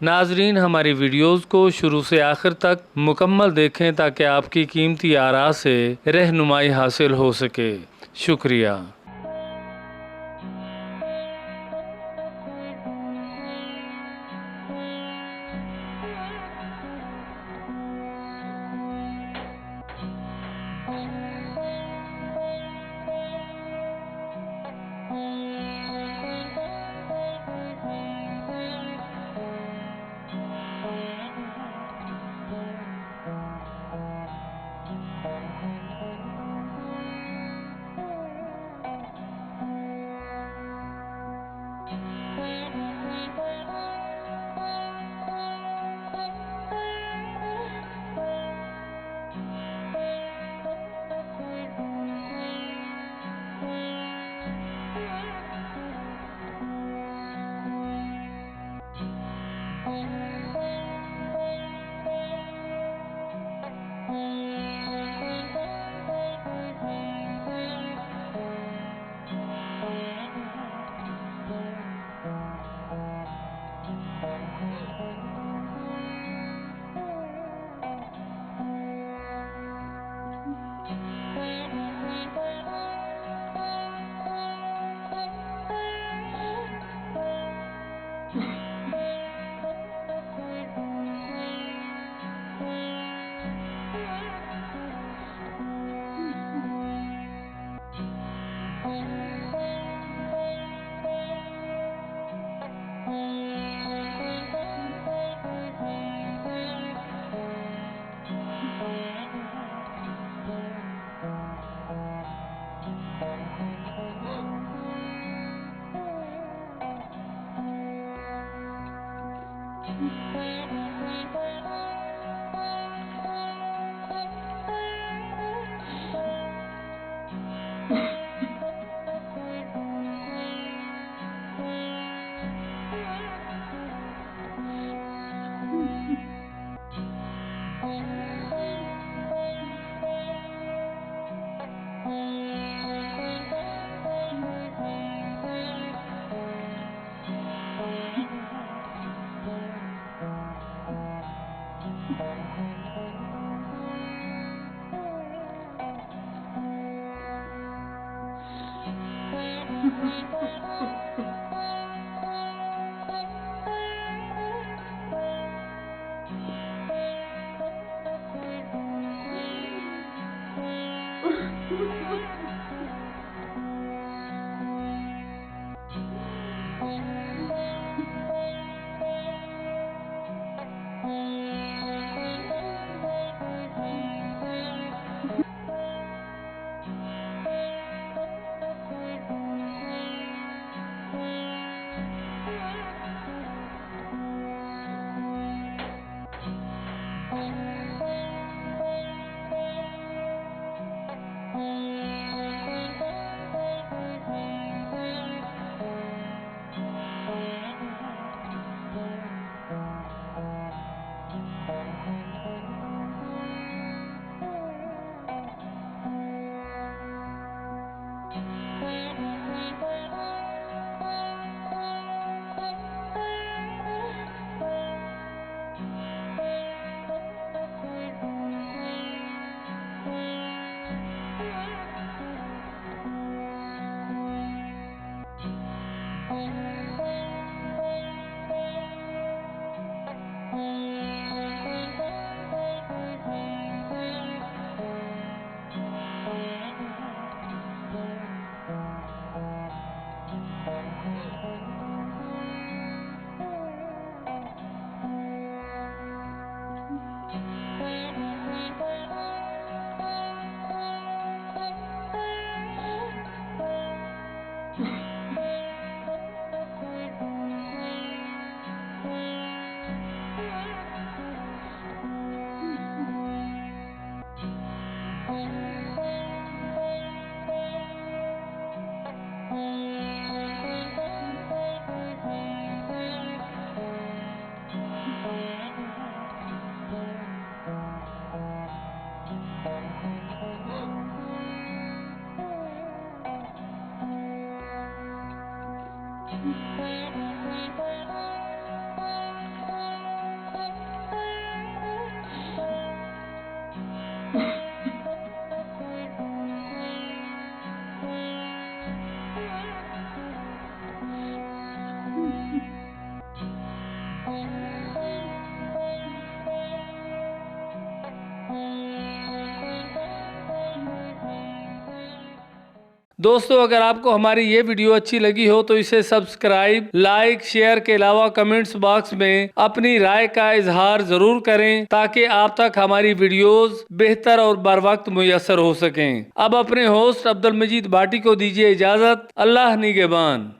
नाजरीन, हमारी वीडियोस को शुरू से आखिर तक मुकम्मल देखें ताकि आपकी कीमती आरा से रहनुमाई हासिल हो सके। शुक्रिया। दोस्तों, अगर आपको हमारी ये वीडियो अच्छी लगी हो तो इसे सब्सक्राइब, लाइक, शेयर के अलावा कमेंट्स बॉक्स में अपनी राय का इजहार जरूर करें ताकि आप तक हमारी वीडियोस बेहतर और बर वक्त मुयस्सर हो सकें। अब अपने होस्ट अब्दुल मजीद भाटी को दीजिए इजाजत। अल्लाह निगहबान।